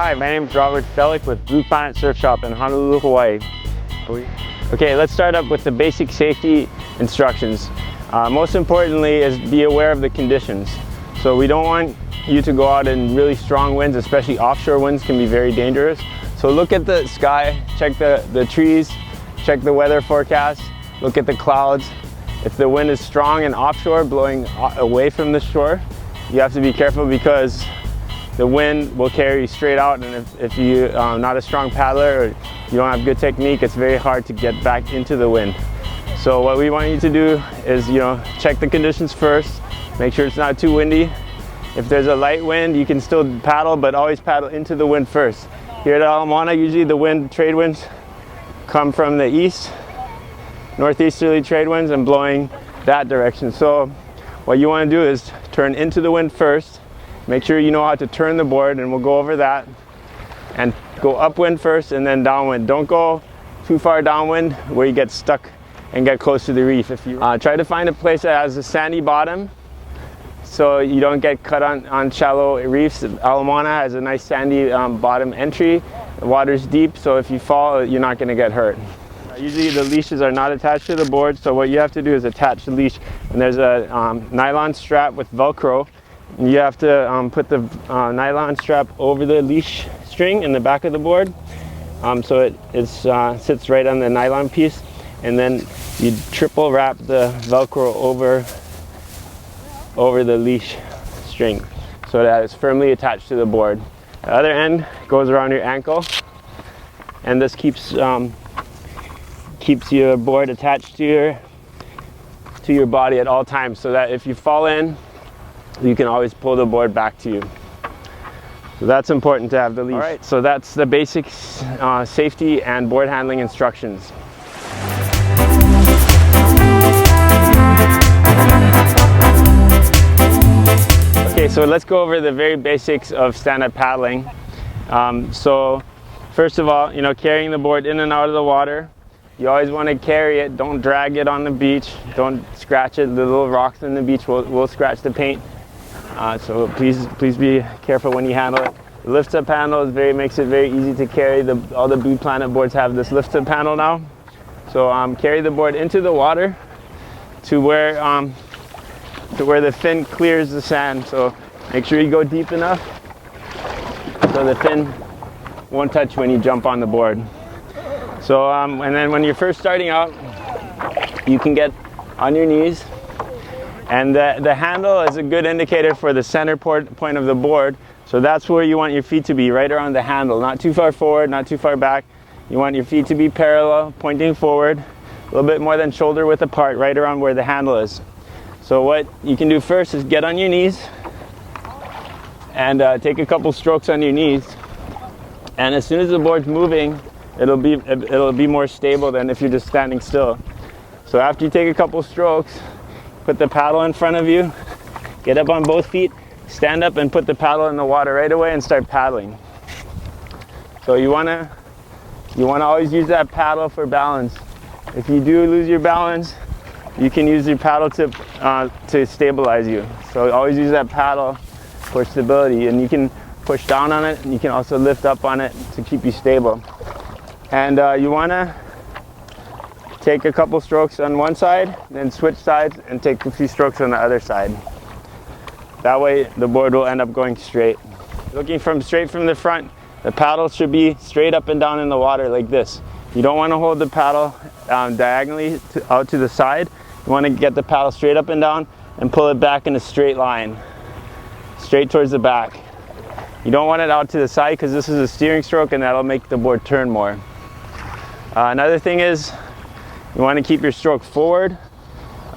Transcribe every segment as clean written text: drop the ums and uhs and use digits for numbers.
Hi, my name is Robert Fellick with Blue Planet Surf Shop in Honolulu, Hawaii. Okay, let's start up with the basic safety instructions. Most importantly is be aware of the conditions. So we don't want you to go out in really strong winds, especially offshore winds can be very dangerous. So look at the sky, check the trees, check the weather forecast, look at the clouds. If the wind is strong and offshore, blowing away from the shore, you have to be careful because the wind will carry you straight out, and if you're not a strong paddler or you don't have good technique, it's very hard to get back into the wind. So what we want you to do is, check the conditions first, make sure it's not too windy. If there's a light wind, you can still paddle, but always paddle into the wind first. Here at Aloha, usually the trade winds come from the east, northeasterly trade winds, and blowing that direction. So what you want to do is turn into the wind first. Make sure you know how to turn the board, and we'll go over that. And go upwind first and then downwind. Don't go too far downwind where you get stuck and get close to the reef. If you try to find a place that has a sandy bottom so you don't get cut on shallow reefs. Aloha has a nice sandy bottom entry. The water's deep, so if you fall, you're not going to get hurt. Usually the leashes are not attached to the board, so what you have to do is attach the leash. And there's a nylon strap with Velcro. You have to put the nylon strap over the leash string in the back of the board, so it sits right on the nylon piece, and then you triple wrap the Velcro over the leash string so that it's firmly attached to the board. The other end goes around your ankle, and this keeps your board attached to your body at all times, so that if you fall in, you can always pull the board back to you. So that's important to have the leash. All right, so that's the basic safety and board handling instructions. Okay, so let's go over the very basics of stand-up paddling. So first of all, carrying the board in and out of the water. You always want to carry it. Don't drag it on the beach. Don't scratch it. The little rocks in the beach will scratch the paint. So please be careful when you handle it. The lift-up handle makes it very easy to carry. All the Blue Planet boards have this lift-up handle now. So carry the board into the water to where the fin clears the sand. So make sure you go deep enough so the fin won't touch when you jump on the board. So and then when you're first starting out, you can get on your knees. And the handle is a good indicator for the center point of the board. So that's where you want your feet to be, right around the handle. Not too far forward, not too far back. You want your feet to be parallel, pointing forward, a little bit more than shoulder width apart, right around where the handle is. So what you can do first is get on your knees and take a couple strokes on your knees. And as soon as the board's moving, it'll be more stable than if you're just standing still. So after you take a couple strokes, put the paddle in front of you, get up on both feet, stand up and put the paddle in the water right away and start paddling. So you wanna always use that paddle for balance. If you do lose your balance, you can use your paddle to stabilize you. So always use that paddle for stability, and you can push down on it and you can also lift up on it to keep you stable. And you wanna take a couple strokes on one side, then switch sides and take a few strokes on the other side. That way the board will end up going straight. Looking straight from the front, the paddle should be straight up and down in the water like this. You don't want to hold the paddle diagonally out to the side. You want to get the paddle straight up and down and pull it back in a straight line, straight towards the back. You don't want it out to the side because this is a steering stroke and that'll make the board turn more. Another thing is, you want to keep your stroke forward,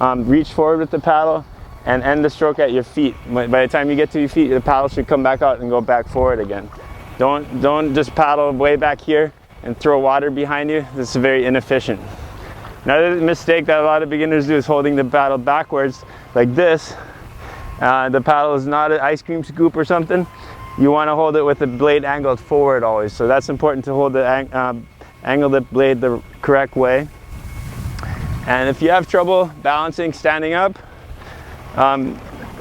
reach forward with the paddle, and end the stroke at your feet. By the time you get to your feet, the paddle should come back out and go back forward again. Don't just paddle way back here and throw water behind you. This is very inefficient. Another mistake that a lot of beginners do is holding the paddle backwards like this. The paddle is not an ice cream scoop or something. You want to hold it with the blade angled forward always. So that's important to hold the angle the blade the correct way. And if you have trouble balancing standing up,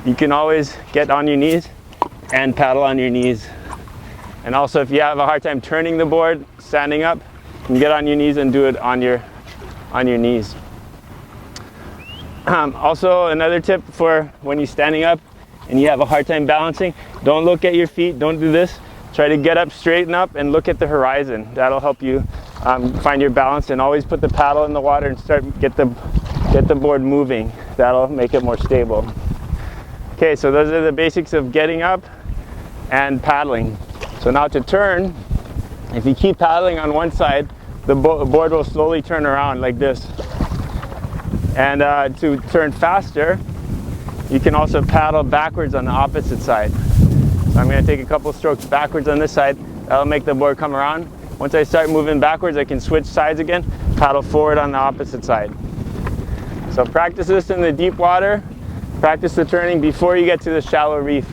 you can always get on your knees and paddle on your knees. And also, if you have a hard time turning the board, standing up, you can get on your knees and do it on your knees. Also, another tip for when you're standing up and you have a hard time balancing, don't look at your feet, don't do this. Try to get up, straighten up, and look at the horizon. That'll help you find your balance, and always put the paddle in the water and get the board moving. That'll make it more stable. Okay, so those are the basics of getting up and paddling. So now to turn, if you keep paddling on one side, the board will slowly turn around like this. And to turn faster, you can also paddle backwards on the opposite side. So I'm going to take a couple strokes backwards on this side. That'll make the board come around. Once I start moving backwards, I can switch sides again, paddle forward on the opposite side. So practice this in the deep water. Practice the turning before you get to the shallow reef.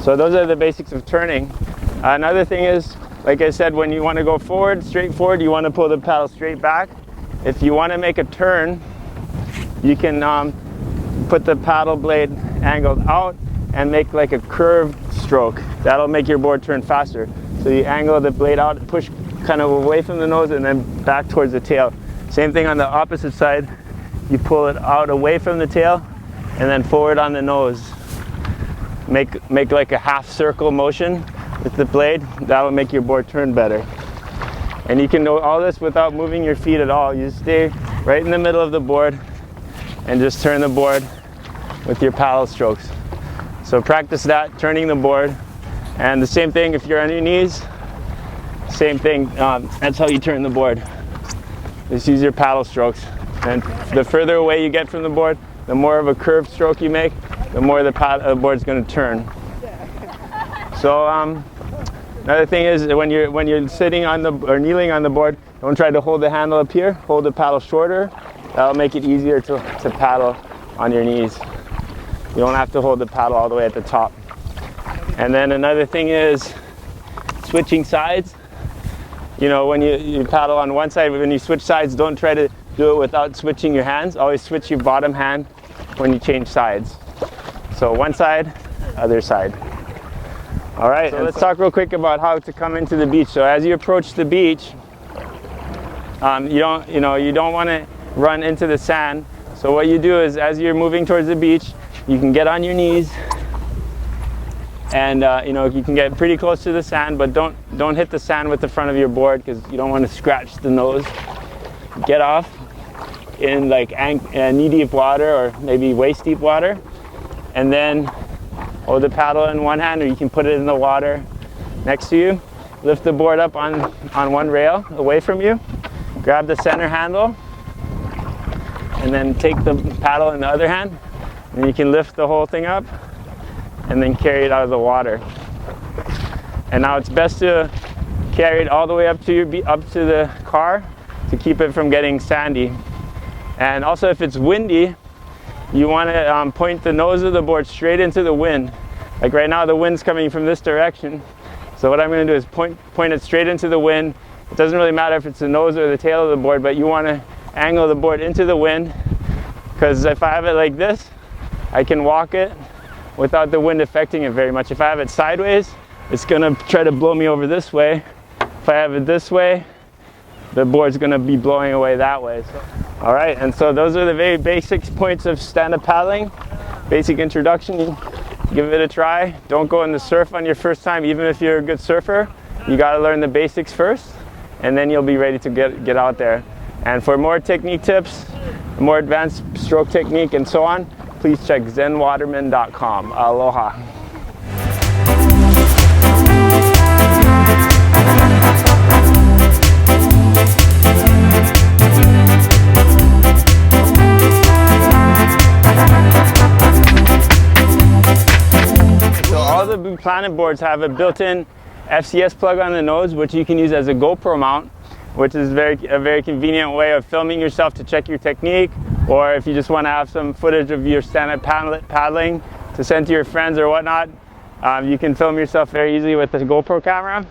So those are the basics of turning. Another thing is, like I said, when you want to go forward, straight forward, you want to pull the paddle straight back. If you want to make a turn, you can put the paddle blade angled out and make like a curved stroke. That'll make your board turn faster. So you angle the blade out, push kind of away from the nose and then back towards the tail. Same thing on the opposite side. You pull it out away from the tail and then forward on the nose. Make like a half circle motion with the blade. That'll make your board turn better. And you can do all this without moving your feet at all. You stay right in the middle of the board and just turn the board with your paddle strokes. So practice that, turning the board. And the same thing if you're on your knees, same thing, that's how you turn the board. Just use your paddle strokes. And the further away you get from the board, the more of a curved stroke you make, the more the board's going to turn. So another thing is when you're sitting on or kneeling on the board, don't try to hold the handle up here. Hold the paddle shorter. That'll make it easier to paddle on your knees. You don't have to hold the paddle all the way at the top. And then another thing is switching sides. You know, when you paddle on one side, when you switch sides, don't try to do it without switching your hands. Always switch your bottom hand when you change sides. So one side, other side. All right, so let's talk real quick about how to come into the beach. So as you approach the beach, you don't want to run into the sand. So what you do is, as you're moving towards the beach, you can get on your knees, and you can get pretty close to the sand, but don't hit the sand with the front of your board because you don't want to scratch the nose. Get off in like knee-deep water or maybe waist-deep water, and then hold the paddle in one hand, or you can put it in the water next to you. Lift the board up on one rail away from you. Grab the center handle, and then take the paddle in the other hand. And you can lift the whole thing up and then carry it out of the water. And now it's best to carry it all the way up to the car to keep it from getting sandy. And also, if it's windy, you want to point the nose of the board straight into the wind. Like right now, the wind's coming from this direction. So what I'm going to do is point it straight into the wind. It doesn't really matter if it's the nose or the tail of the board, but you want to angle the board into the wind, because if I have it like this, I can walk it without the wind affecting it very much. If I have it sideways, it's going to try to blow me over this way. If I have it this way, the board's going to be blowing away that way. All right, and so those are the very basic points of stand-up paddling. Basic introduction. Give it a try. Don't go in the surf on your first time, even if you're a good surfer. You got to learn the basics first, and then you'll be ready to get out there. And for more technique tips, more advanced stroke technique and so on, please check zenwaterman.com. Aloha. So all the Blue Planet boards have a built-in FCS plug on the nose, which you can use as a GoPro mount, which is a very convenient way of filming yourself to check your technique, or if you just want to have some footage of your stand-up paddling to send to your friends or whatnot, you can film yourself very easily with the GoPro camera.